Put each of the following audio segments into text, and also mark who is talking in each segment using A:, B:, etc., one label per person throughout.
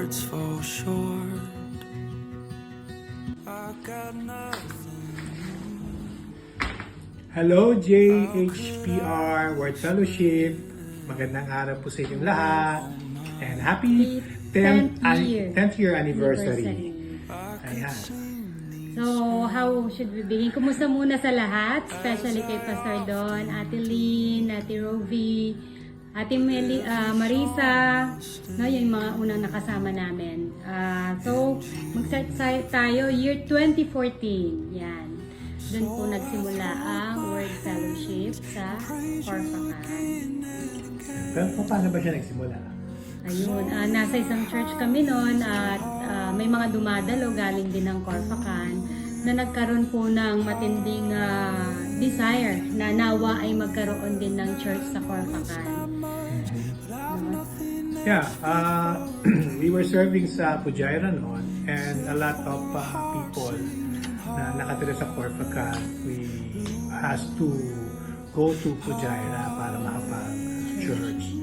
A: words fall short. I got nothing.
B: Hello JHPR World Fellowship. Magandang araw po sa inyong lahat. And happy 10th year anniversary. Ayan.
C: So, how should we begin? Kumusta muna sa lahat, especially kay Pastor Don, Ate Lynn, Ate Rovi, Ate Marisa, no, yung mga unang nakasama namin. So, mag-start tayo, year 2014. Yan. Doon po nagsimula ang World Fellowship sa Corfacan.
B: Pero paano ba siya nagsimula?
C: Ayun, nasa isang church kami noon at may mga dumadalo galing din ng Corfacan na nagkaroon po ng matinding desire na nawa ay magkaroon din ng church sa Corfacan.
B: Yeah, we were serving sa Pujaira noon and a lot of people na nakatira sa Corfacan, we asked to go to Pujaira para makapag-church.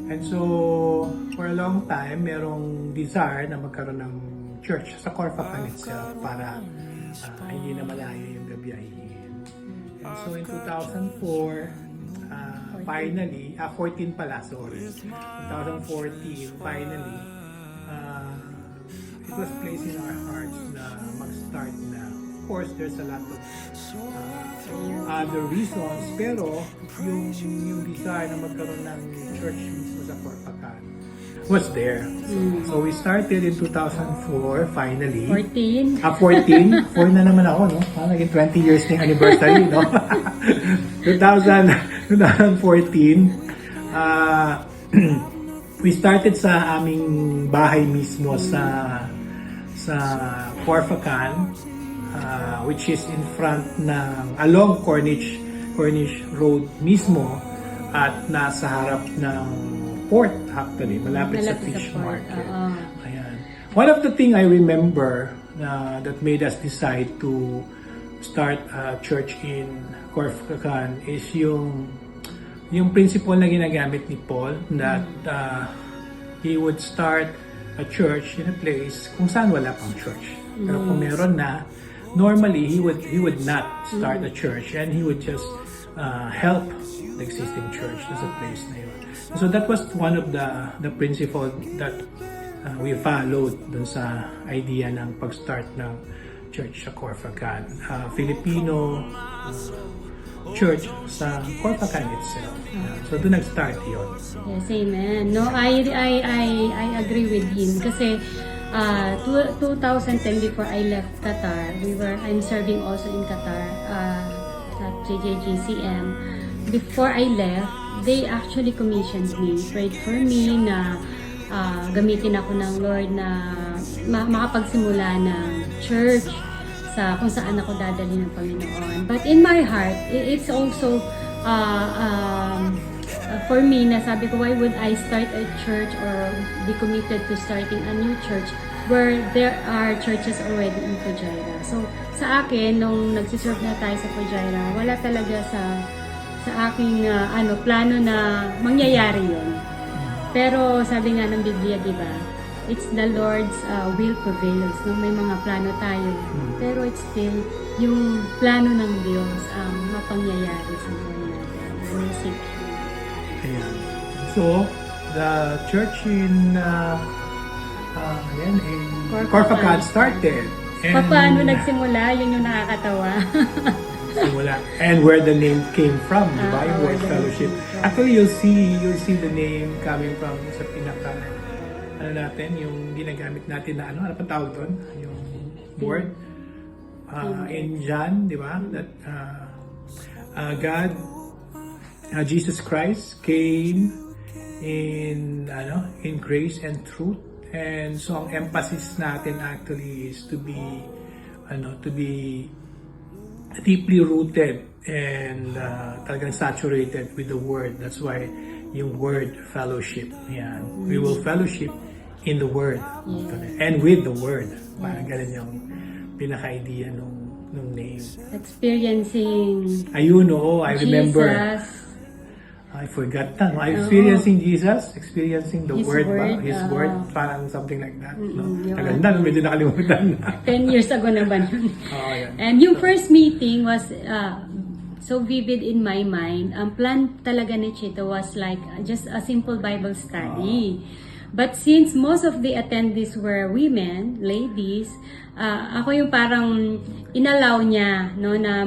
B: And so, for a long time, merong desire na magkaroon ng church sa Corfacan itself para hindi na malayo yung gabiyahin. And so, in 2004, finally, 14 pala, sorry. 2014, finally, it was placed in our hearts na mag-start na. Of course, there's a lot of other reasons, pero yung desire na magkaroon ng church mismo sa Corfacan was there. So we started in 2004, finally.
C: 14.
B: 14? 4 na naman ako, no? Naging 20 years na yung anniversary, no? 2014, we started sa aming bahay mismo sa Corfacan, which is in front ng along Cornish Road mismo at nasa harap ng port actually, malapit sa fish market. Ayan. One of the thing I remember that made us decide to start a church in Corfacan is yung principle na ginagamit ni Paul that he would start a church in a place kung saan wala pang church. Pero kung meron na, normally he would not start a church and he would just help the existing church as a place na yun. So that was one of the principle that we followed dun sa idea ng pag-start ng church sa Corfacan. Filipino church sa Corfacan itself. So doon nag-start yun.
C: Yes, amen. No, I agree with him kasi 2010 before I left Qatar, I'm serving also in Qatar at JJGCM. Before I left, they actually commissioned me, prayed for me na gamitin ako ng Lord na makapagsimula ng church sa kung saan ako dadali ng Panginoon. But in my heart, it's also for me na sabi ko, why would I start a church or be committed to starting a new church where there are churches already in Pujaira. So sa akin, nung nagsiserve na tayo sa Pujaira, wala talaga sa aking plano na mangyayari yun. Pero sabi nga ng Biblia, di ba? It's the Lord's will prevails. No? May mga plano tayo. Pero it's still yung plano ng Diyos ang mapangyayari sa buhay natin. Worship Him.
B: Ayan. So, the church in Corfacan started.
C: Paano nagsimula? Yun yung nakakatawa.
B: Simula. And where the name came from, di ba? Yung World Fellowship. Actually, you'll see the name coming from sa pinaka natin, yung ginagamit natin na ano pang tawag doon? Yung word in John, di ba? That God, Jesus Christ came in grace and truth. And so ang emphasis natin actually is to be deeply rooted and talagang saturated with the Word. That's why yung Word fellowship. Yan. We will fellowship in the Word. And with the Word. Parang ganun yung pinaka-idea nung name.
C: Experiencing
B: Ayun, oo. I remember.
C: Jesus.
B: I forgot na. No? Experiencing Jesus, experiencing the
C: His
B: Word ba?
C: word,
B: His
C: oo.
B: Word, parang something like that. No?
C: yun.
B: Naganda, no? Medyo nakalimutan na.
C: 10 years ago na ba nun?
B: Oo, yan.
C: And yung first meeting was so vivid in my mind. Ang plan talaga ni Chito was like just a simple Bible study. But since most of the attendees were women, ladies, ako yung parang inallow niya no na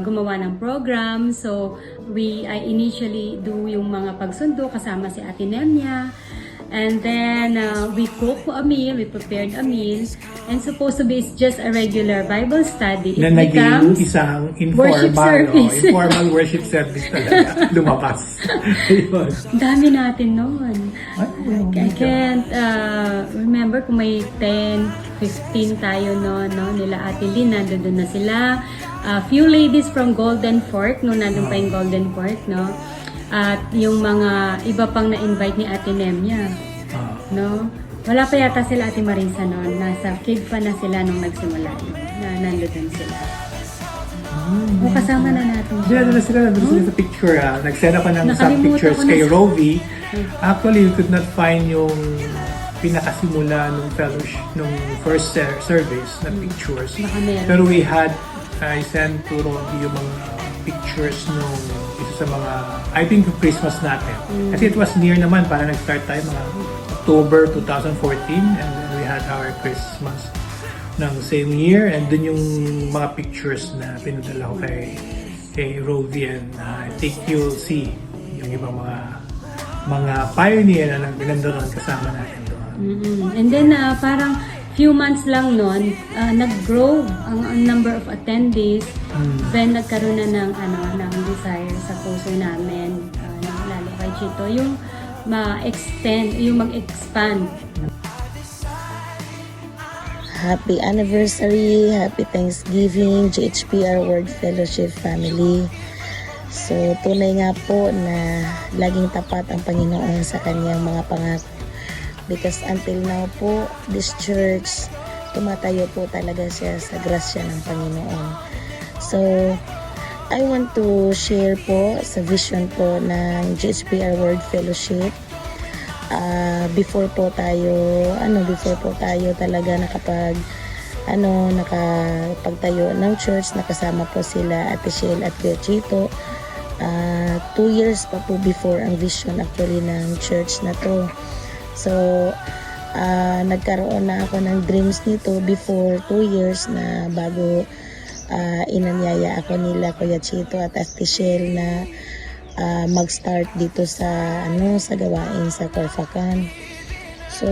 C: gumawa ng program. So I initially do yung mga pagsundo kasama si Ate Nemia. And then we cooked a meal, we prepared a meal, and supposed to be it's just a regular Bible study. It
B: Na naging
C: becomes
B: isang
C: worship
B: informal,
C: service.
B: informal worship service talaga. Lumabas. Ayun.
C: Dami natin noon.
B: Ay,
C: I can't remember kung may 10, 15 tayo noon, no? Nila Ate Lynn, nandun na sila. A few ladies from Golden Fork, no? Nandun pa yung Golden Fork, no? At yung mga iba pang na-invite ni Ate Nemia, no? Wala pa yata sila Ate Marisa noon. Nasa kid pa na sila nung nagsimula. Na nandun sila. O kasama na natin siya.
B: Nandun sila sa picture. Nag-send ako ng some
C: Nakalimutan
B: pictures
C: ko na
B: kay
C: siya.
B: Rovi. Actually, we could not find yung pinakasimula nung fellowship, nung first service na pictures.
C: Baka meron.
B: Pero we had, I sent to Rovi yung mga pictures nung isa sa mga, I think yung Christmas natin. Kasi it was near naman, para nag-start tayo mga October 2014 and then we had our Christmas ng same year and dun yung mga pictures na pinadala ko kay Rovi and I think you'll see yung ibang mga pioneer na nagbilandoron kasama natin doon.
C: And then parang few months lang noon, nag-grow ang number of attendees. Then nagkaroon na ng desire sa puso namin, lalo kay Chito, yung ma-extend, yung mag-expand.
D: Happy anniversary, happy Thanksgiving, GHPR World Fellowship family. So, tunay nga po na laging tapat ang Panginoon sa kanyang mga pangako. Because until now po, this church, tumatayo po talaga siya sa grasya ng Panginoon. So, I want to share po sa vision po ng GHPR World Fellowship. Before po tayo talaga nakapagtayo ng church, nakasama po sila Ate Shell at Kuya Chito. 2 years pa po before ang vision actually ng church na to. So, nagkaroon na ako ng dreams nito before 2 years na bago inanyaya ako nila Kuya Chito at Ate Shell na mag-start dito sa gawain sa Corfacan. So,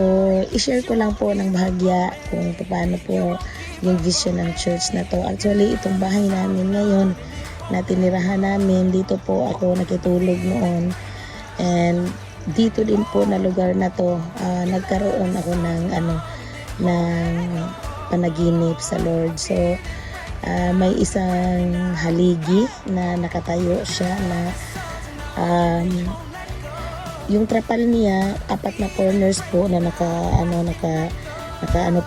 D: i-share ko lang po ng bahagya kung paano po yung vision ng church na to. Actually, itong bahay namin ngayon na tinirahan namin, dito po ako nakitulog noon. And dito din po na lugar na to, nagkaroon ako ng panaginip sa Lord. So, may isang haligi na nakatayo siya na yung trapal niya, 4 na corners po na naka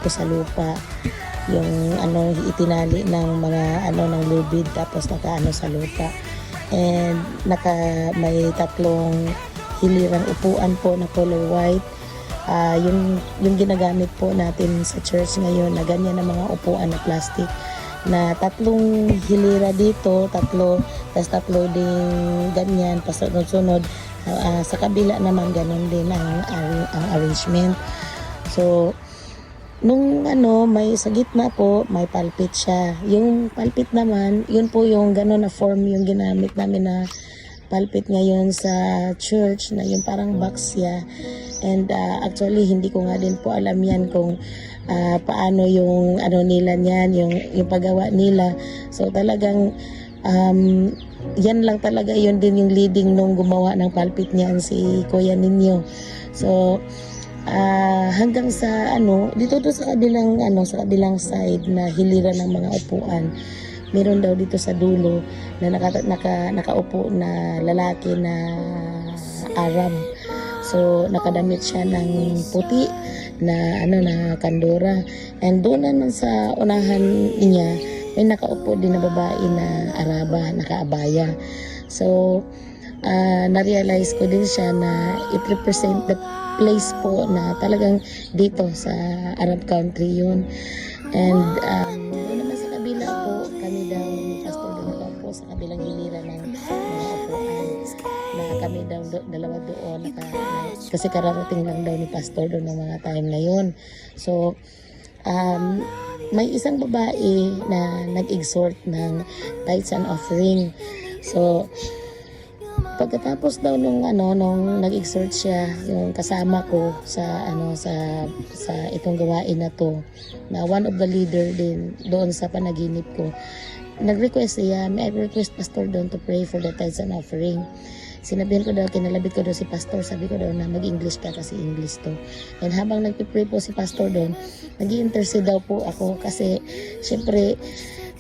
D: po sa lupa. Yung itinali ng mga ng lubid tapos naka sa lupa. And may 3 hilirang upuan po na color white. Yung ginagamit po natin sa church ngayon na ganyan na mga upuan na plastic na 3 hilira dito, 3 din ganyan pasunod-sunod. Sa kabila naman ganun din ang arrangement. So nung may sa gitna po may pulpit siya. Yung pulpit naman, yun po yung ganun na form yung ginamit namin na pulpit ngayon sa church na yung parang box siya. And actually hindi ko nga din po alam yan kung paano yung nila niyan, yung paggawa nila. So talagang yan lang talaga, yun din yung leading nung gumawa ng pulpit niyan, si Kuya Ninyo. So hanggang sa dito sa kabilang side na hilira ng mga upuan, meron daw dito sa dulo na nakaupo na lalaki na Arab. So nakadamit siya ng puti na na kandora, and doon naman sa unahan niya may nakaupo din na babae na Araba, nakaabaya. So na-realize ko din siya na it represent the place po na talagang dito sa Arab country yun. And doon naman sa kabila po, kami daw ni Pastor Donovan po sa kabilang giliran ng mga upuan na kami daw dalawa doon kasi kararating lang daw ni Pastor doon ng mga time na yun. So, may isang babae na nag-exhort ng tithes and offering. So, pagkatapos daw nung nag-exhort siya, yung kasama ko sa itong gawain na to, na one of the leader din doon sa panaginip ko, nag-request siya, may I request Pastor doon to pray for the tithes and offering. Sinabihan ko daw, kinalabit ko daw si Pastor, sabi ko daw na mag-English ka kasi English to. And habang nagpipray po si Pastor doon, nag-i-intercede daw po ako kasi syempre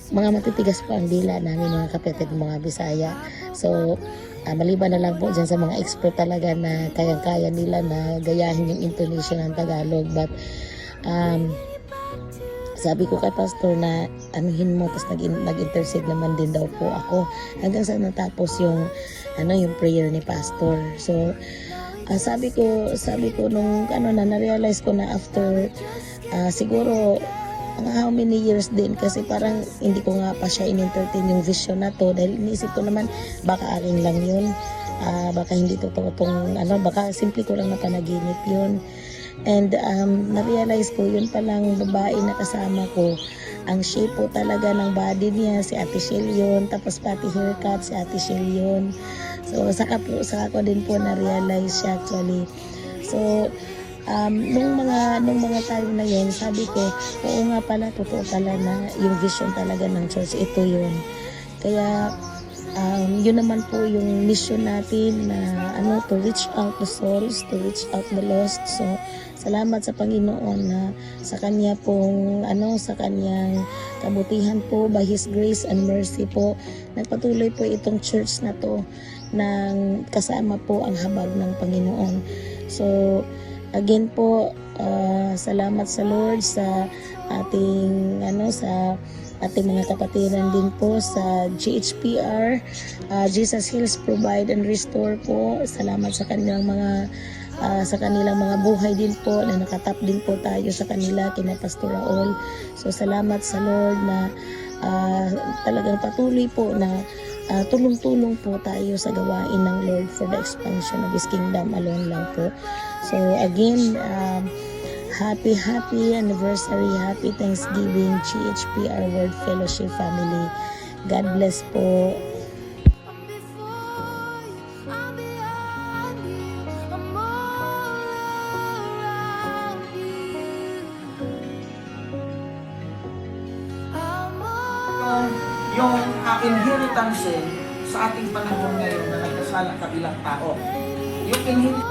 D: mga matitigas po ang dila namin mga kapatid, mga Bisaya. So, maliban na lang po dyan sa mga expert talaga na kayang-kaya nila na gayahin yung intonation ng Tagalog. But, sabi ko kay Pastor na anuhin mo, tapos nag-intercede naman din daw po ako hanggang sa natapos yung prayer ni Pastor. So, sabi ko nung na-realize ko na after siguro how many years din kasi parang hindi ko nga pa siya in-entertain yung vision na to dahil iniisip ko naman baka aking lang yun, baka hindi totoo tong baka simple ko lang na panaginip yun. And na-realize ko yun palang babae na kasama ko, ang shape po talaga ng body niya si Ate Shell yun, tapos pati haircut si Ate Shell yun. So saka ko din po na-realize siya actually. So nung mga time na yun, sabi ko, oo nga pala, totoo pala na yung vision talaga ng church, ito yun. Kaya, yun naman po yung mission natin na to reach out the souls, to reach out the lost. So, salamat sa Panginoon na sa kanya pong, sa kanyang kabutihan po, by His grace and mercy po, nagpatuloy po itong church na to, nang kasama po ang habag ng Panginoon. So, again po, salamat sa Lord sa ating mga kapatiran din po sa GHPR, Jesus Heals Provide and Restore po. Salamat sa kanilang mga buhay din po na nakatap din po tayo sa kanila kina Pastor Raul. So salamat sa Lord na talagang patuloy po na tulong-tulong po tayo sa gawain ng Lord for the expansion of His kingdom alone lang po. So again, happy anniversary, happy Thanksgiving GHPR World Fellowship family. God bless po.
E: Yung inheritance sa ating panahon ngayon na nagkasalang kabilang tao. Yung inheritance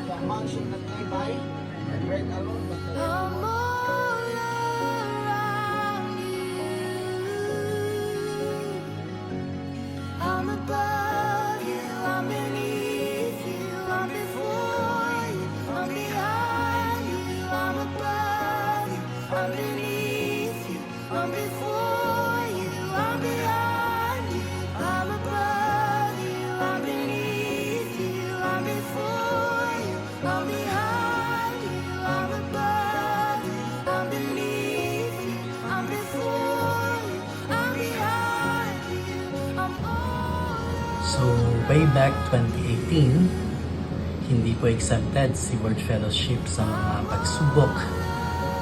E: the mansion that they buy and bread alone but
A: I'm above you, I'm beneath you, I'm before you, I'm behind you, I'm above you, I'm beneath you, I'm before you, I'm behind you, I'm above you, I'm beneath you, I'm before you, I'm behind you, I'm above you, I'm beneath you, I'm before you, I'm behind you, I'm all.
F: So, way back 2018, hindi po accepted si World Fellowship sa mga pagsubok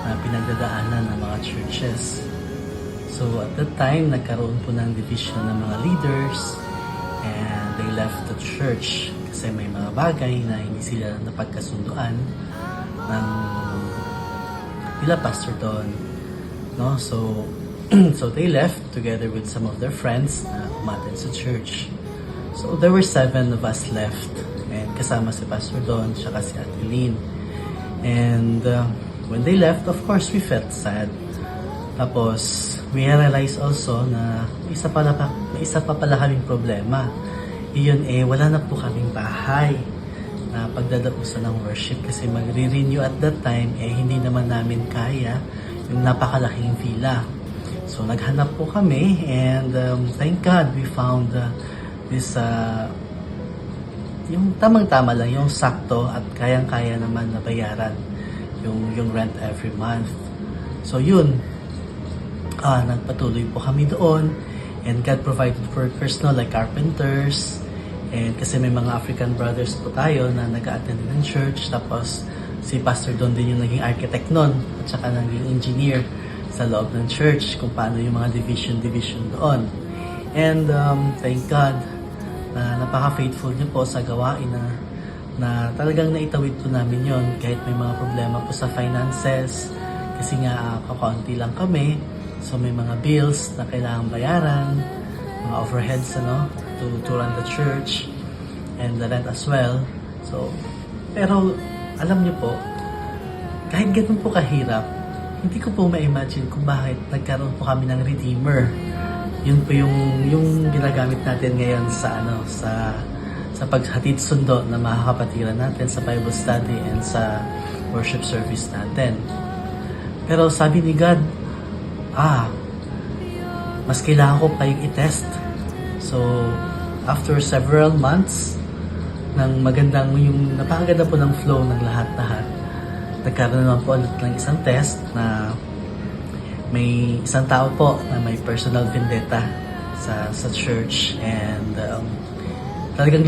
F: na pinagdadaanan ng mga churches. So, at that time, nagkaroon po ng division ng mga leaders and they left the church kasi may mga bagay na hindi sila napagkasunduan ng nila Pastor Don. No? So, so they left together with some of their friends na umattend sa church. So there were 7 of us left and kasama si Pastor Don siya kasi Ate Lynn. And when they left, of course, we felt sad. Tapos, we realized also na may isa pa pala kaming problema. Iyon wala na po kaming bahay na pagdadausan ng worship kasi magre-renew at that time, hindi naman namin kaya yung napakalaking villa. So naghanap po kami and thank God we found this yung tamang-tama lang, yung sakto at kayang-kaya naman na bayaran yung rent every month. So yun, nagpatuloy po kami doon and God provided workers like carpenters and kasi may mga African brothers po tayo na nag-attend ng church, tapos si Pastor Don din yung naging architect nun at saka naging engineer sa loob ng church kung paano yung mga division doon. And thank God na napaka-faithful niyo po sa gawain na talagang naitawid po namin yon kahit may mga problema po sa finances kasi nga kakaunti lang kami, so may mga bills na kailangang bayaran, mga overheads to run the church and the rent as well. So pero alam niyo po, kahit ganun po kahirap, hindi ko po ma-imagine kung bakit nagkaroon po kami ng Redeemer. Yun po yung ginagamit natin ngayon sa paghatid sundo na mga kapatiran natin sa Bible study and sa worship service natin. Pero sabi ni God, mas kailangan ko kayong i-test. So, after several months ng yung napakaganda po ng flow ng lahat-lahat, nagkaroon naman po ulit ng isang test na may isang tao po na may personal vendetta sa church and talagang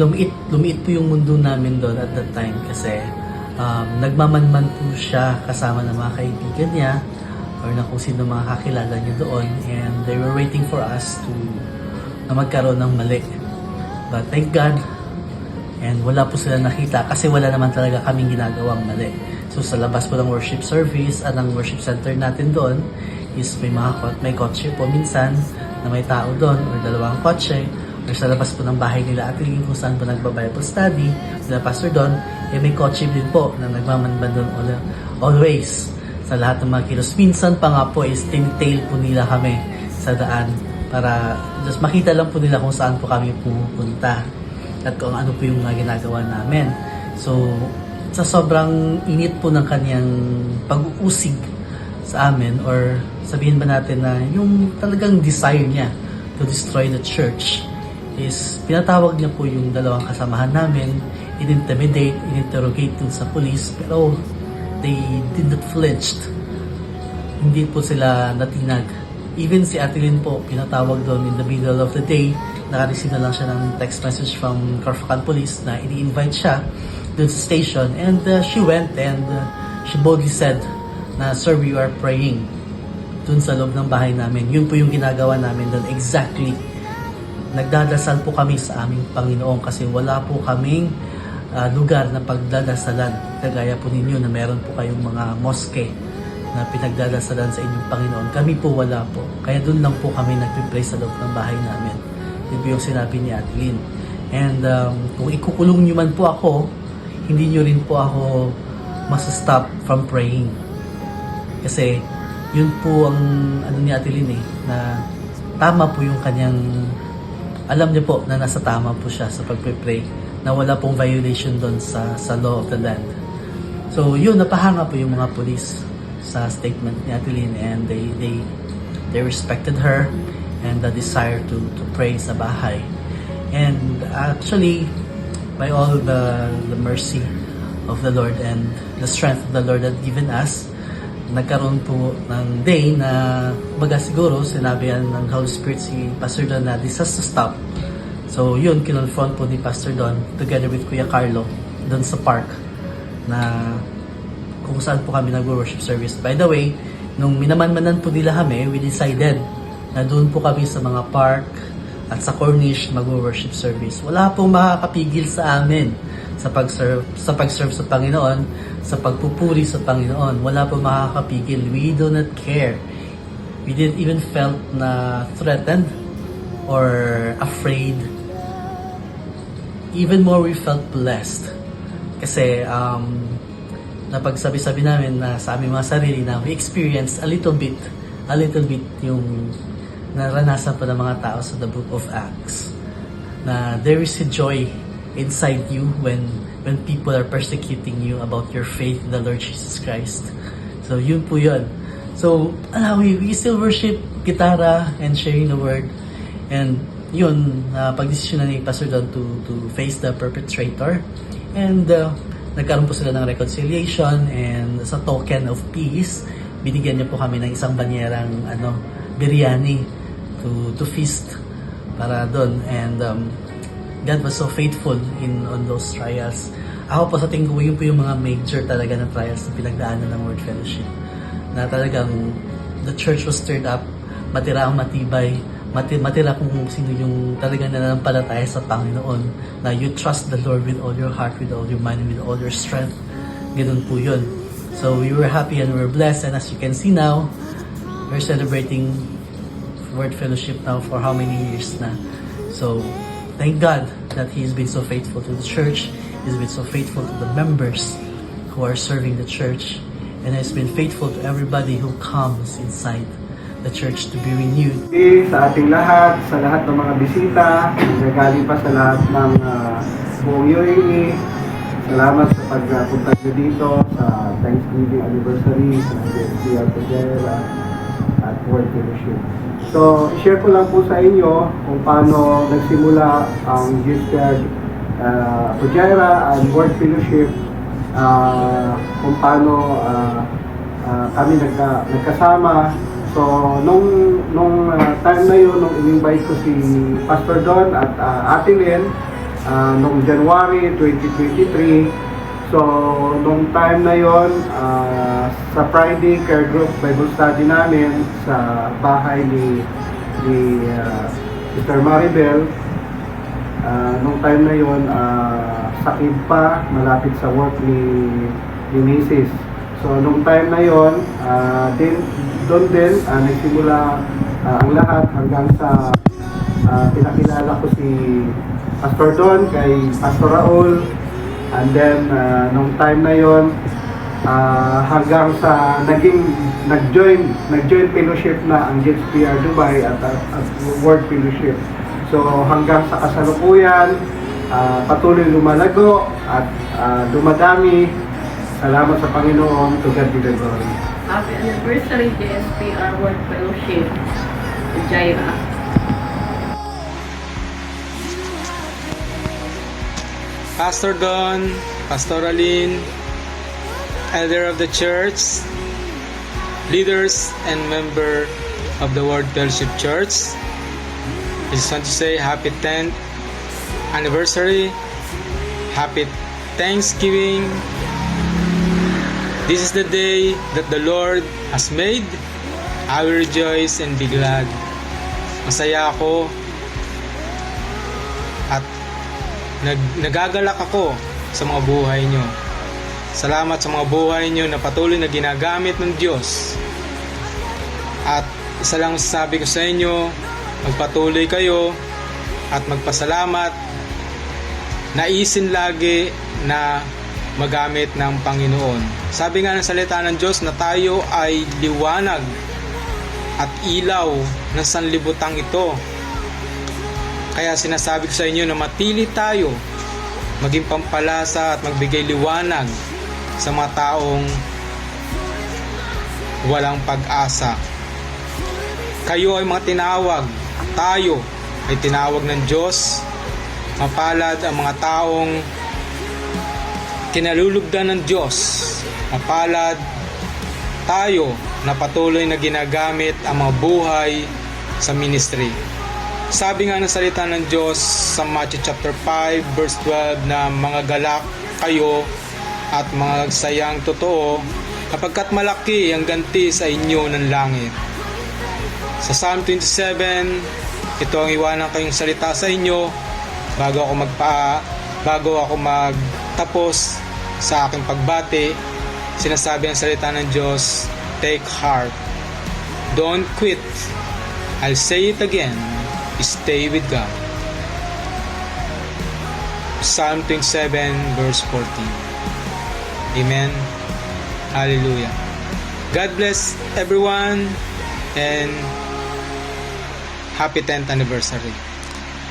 F: lumiit po yung mundo namin doon at that time kasi nagmamanman po siya kasama ng mga kaibigan niya or na kung sino mga kakilala niya doon and they were waiting for us na magkaroon ng mali. But thank God, and wala po sila nakita kasi wala naman talaga kaming ginagawang mali. So sa labas po ng worship service at ng worship center natin doon is may kotse po minsan na may tao doon or dalawang kotse, or sa labas po ng bahay nila at kung saan po nagba-Bible study nila Pastor Don, may kotse din po na nagmamanban doon always sa lahat ng mga kilos. Minsan pa nga po is tinitail po nila kami sa daan para just makita lang po nila kung saan po kami pumupunta at kung ano po yung mga ginagawa namin. So sa sobrang init po ng kanyang pag-uusig sa amin, or sabihin ba natin na yung talagang desire niya to destroy the church, is pinatawag niya po yung dalawang kasamahan namin, in-interrogate dun sa police, pero they did not flinch. Hindi po sila natinag. Even si Atelyn po, pinatawag doon in the middle of the day, naka-receive na lang siya ng text message from Carfacan Police na ini-invite siya dun sa station, and she went and she boldly said na, "Sir, we are praying dun sa loob ng bahay namin." Yun po yung ginagawa namin dun exactly. Nagdadasal po kami sa aming Panginoon kasi wala po kaming lugar na pagdadasalan kagaya po ninyo na meron po kayong mga mosque na pinagdadasalan sa inyong Panginoon. Kami po wala po, kaya dun lang po kami nagpipray sa loob ng bahay namin. Yun po yung sinabi ni Atelyn. And kung ikukulong nyo man po ako, hindi nyo rin po ako mas-stop from praying. Kasi yun po ang ni Atelyn na tama po yung kanyang, alam niya po na nasa tama po siya sa pagpe-pray, na wala pong violation doon sa law of the land. So yun, napahanga po yung mga police sa statement ni Atelyn, and they respected her and the desire to pray sa bahay. And actually, by all the mercy of the Lord and the strength of the Lord that given us, nagkaroon po ng day na baga siguro sinabihan ng Holy Spirit si Pastor Don na this has to stop. So yun, kinonfront po ni Pastor Don together with Kuya Carlo doon sa park na kung saan po kami nag-worship service. By the way, nung minamanmanan po nila kami, we decided na doon po kami sa mga park at sa Corniche mag-worship service. Wala pong makakapigil sa amin sa pag-serve sa Panginoon, sa pagpupuri sa Panginoon. Wala pong makakapigil. We do not care. We didn't even felt na threatened or afraid. Even more, we felt blessed. Kasi napagsabi-sabi namin na sa aming mga sarili na we experienced a little bit yung naranasan po ng mga tao sa the book of Acts, na there is a joy inside you when people are persecuting you about your faith in the Lord Jesus Christ. So yun po yun. So we still worship gitara and sharing the word. And yun, pag-desisyon na ni Pastor Don to face the perpetrator. And nagkaroon po sila ng reconciliation, and sa token of peace, binigyan niya po kami ng isang banyerang biryani to feast para doon. And God was so faithful on those trials. Ako po sa tingin ko, yun po yung mga major talaga na trials na pinagdaanan ng Word Fellowship. Na talagang the church was stirred up, matira ang matibay, matira kung sino yung talagang nananampalataya sa Panginoon, na you trust the Lord with all your heart, with all your mind, with all your strength. Ganun po yun. So we were happy and we were blessed, and as you can see now, we're celebrating Word Fellowship now for how many years na. So thank God that He's been so faithful to the church. He's been so faithful to the members who are serving the church, and has been faithful to everybody who comes inside the church to be renewed.
G: Sa ating lahat, sa lahat ng mga bisita, nagaling pa sa lahat ng buong UAE, salamat sa pagpunta nyo dito sa Thanksgiving anniversary ng JSPR Pujayra at Word Fellowship. So, share ko lang po sa inyo kung paano nagsimula ang JSPR Pujayra and Word Fellowship, kung paano kami nagkasama. So, nung time na yun, nung in-invite ko si Pastor Don at Ate Lynn, nung January 2023, so, nung time na yun, sa Friday Care Group Bible Study namin sa bahay ni Sister Maribel, nung time na yun, sakit pa, malapit sa work ni Mrs. So, nung time na yun, doon din, nagsimula ang lahat hanggang sa pinakilala ko si Pastor Don kay Pastor Raul. And then, nung time na yun, hanggang sa nag-join fellowship na ang JSPR Dubai at Word Fellowship. So, hanggang sa kasalukuyan, patuloy lumalago at dumadami. Salamat sa Panginoon. To God be the glory.
H: Happy anniversary JSPR Word Fellowship, Jaira.
I: Pastor Don, Pastor Aline, elder of the church, leaders and member of the Word Fellowship Church, I just want to say happy 10th anniversary, happy Thanksgiving. This is the day that the Lord has made. I will rejoice and be glad. Masaya ako at nagagalak ako sa mga buhay nyo. Salamat sa mga buhay nyo na patuloy na ginagamit ng Diyos. At isa lang masasabi ko sa inyo, magpatuloy kayo at magpasalamat. Naisin lagi na magamit ng Panginoon. Sabi nga ng salita ng Diyos na tayo ay liwanag at ilaw ng sanlibutang ito. Kaya sinasabi ko sa inyo na matili tayo, maging pampalasa at magbigay liwanag sa mga taong walang pag-asa. Kayo ay mga tinawag, tayo ay tinawag ng Diyos. Mapalad ang mga taong kinalulugdan ng Diyos. Mapalad tayo na patuloy na ginagamit ang mga buhay sa ministry. Sabi nga ng salita ng Diyos sa Matthew chapter 5 verse 12 na mga galak kayo at mga sayang totoo kapagkat malaki ang ganti sa inyo ng langit. Sa Psalm 27, ito ang iwanan kayong salita sa inyo bago ako magtapos sa aking pagbati. Sinasabi ang salita ng Diyos, take heart, don't quit. I'll say it again, stay with God. Psalm 27 verse 14. Amen. Hallelujah. God bless everyone and happy 10th anniversary.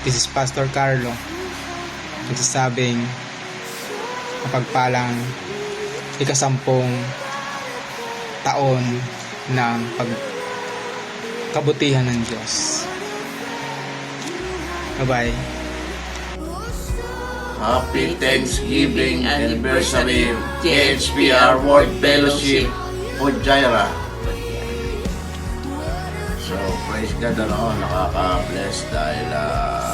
I: This is Pastor Carlo, nagsasabing mapagpalang ika-10 taon ng kabutihan ng Diyos. Bye-bye.
J: Happy Thanksgiving Anniversary JHPR World Fellowship Fujairah. So, praise God, nakaka-bless dahil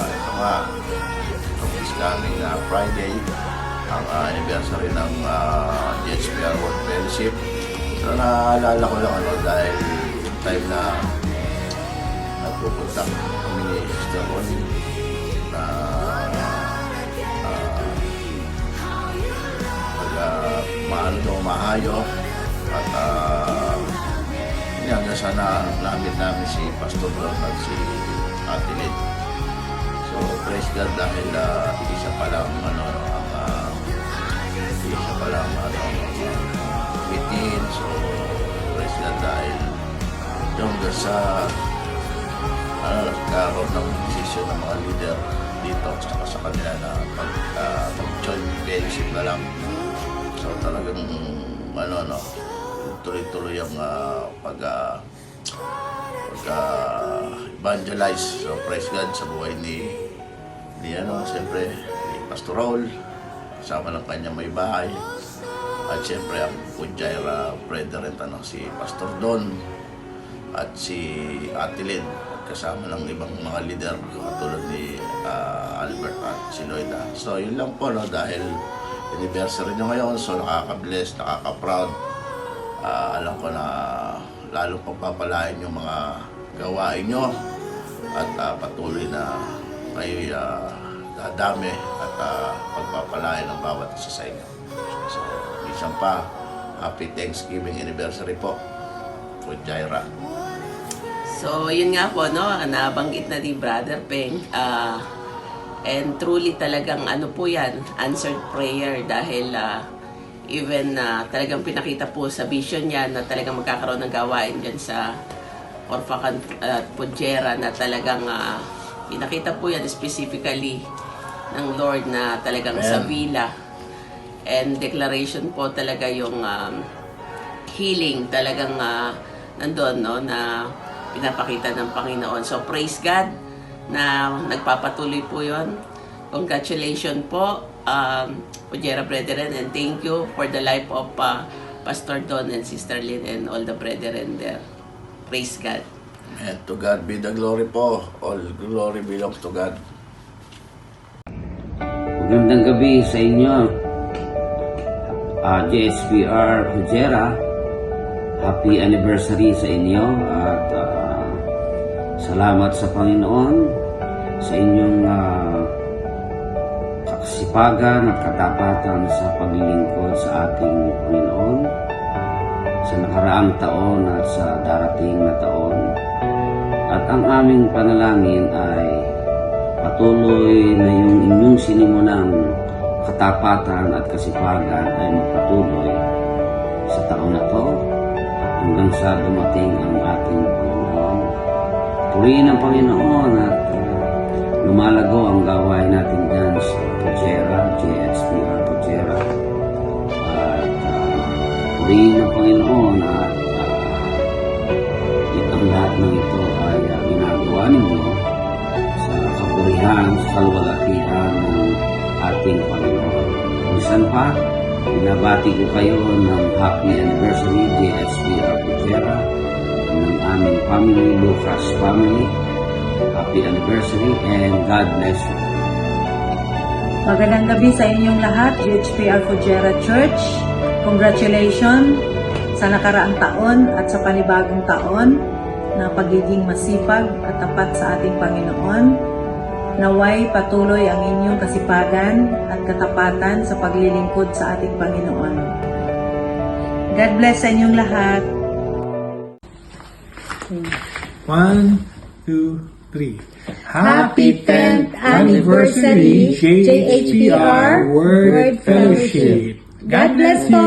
J: ito nga, this coming Friday, ang anniversary ng JHPR World Fellowship. So, naalala ko lang dahil yung time na nagpupunta kami ni Sister Ronnie na mahayo at hanggang sana namit namin si Pastor Ron at si Ate Lynn. So praise God dahil isa pa lang meeting. So praise God dahil yung sa nagkaroon ng decision ng mga leader dito sa kanila na mag-join fellowship na lang. So talagang tuloy-tuloy ang pag-evangelize. So praise God sa buhay ni siyempre ni Pastor Raul, kasama ng kanyang may bahay. At siyempre ang Fujairah Brethren, si Pastor Don at si Ate Lynn, kasama ng ibang mga leader katulad ni Albert at si Loida. So yun lang po dahil anniversary nyo ngayon, so nakaka-bless, nakaka-proud. Alam ko na lalong pagpapalain yung mga gawain nyo at patuloy na kayo dadami at pagpapalain ng bawat isa sa inyo. So, isang pa, Happy Thanksgiving Anniversary po, Fujairah.
K: So, yun nga po, nabanggit na ni Brother Peng. And truly talagang po yan, answered prayer dahil even talagang pinakita po sa vision niya na talagang magkakaroon ng gawain dyan sa Orphacan Fujairah na talagang pinakita po yan specifically ng Lord na talagang sa villa. And declaration po talaga yung healing talagang nandun, na pinapakita ng Panginoon. So praise God na nagpapatuloy po yon. Congratulations po, Fujairah Brethren, and thank you for the life of Pastor Don and Sister Lynn and all the brethren there. Praise God.
J: And to God be the glory po. All glory belongs to God.
L: Magandang gabi sa inyo, JHPR Fujairah. Happy anniversary sa inyo at salamat sa Panginoon sa inyong kakasipagan at katapatan sa paglilingkod sa ating Panginoon sa nakaraang taon at sa darating na taon. At ang aming panalangin ay patuloy na yung inyong sinimunang katapatan at kasipagan ay magpatuloy sa taon na to hanggang sa dumating ang ating Panginoon. Purihin ang Panginoon at lumalago ang gawain natin dyan sa Fujairah, JHPR Fujairah. At purihin ang Panginoon at ang lahat ng ito ay ginagawa ninyo sa kapurihan, sa kalwalatian ng ating Panginoon. Minsan pa, binabati ko kayo ng Happy Anniversary JHPR Fujairah ng aming family, Lucas family. Happy Anniversary and God bless you.
M: Magandang gabi sa inyong lahat, JHPR Fujairah Church. Congratulations sa nakaraang taon at sa panibagong taon na pagiging masipag at tapat sa ating Panginoon. Naway patuloy ang inyong kasipagan at katapatan sa paglilingkod sa ating Panginoon. God bless sa inyong lahat.
B: 1, 2, 3.
M: Happy 10th anniversary, JHPR Word Fellowship. God bless po!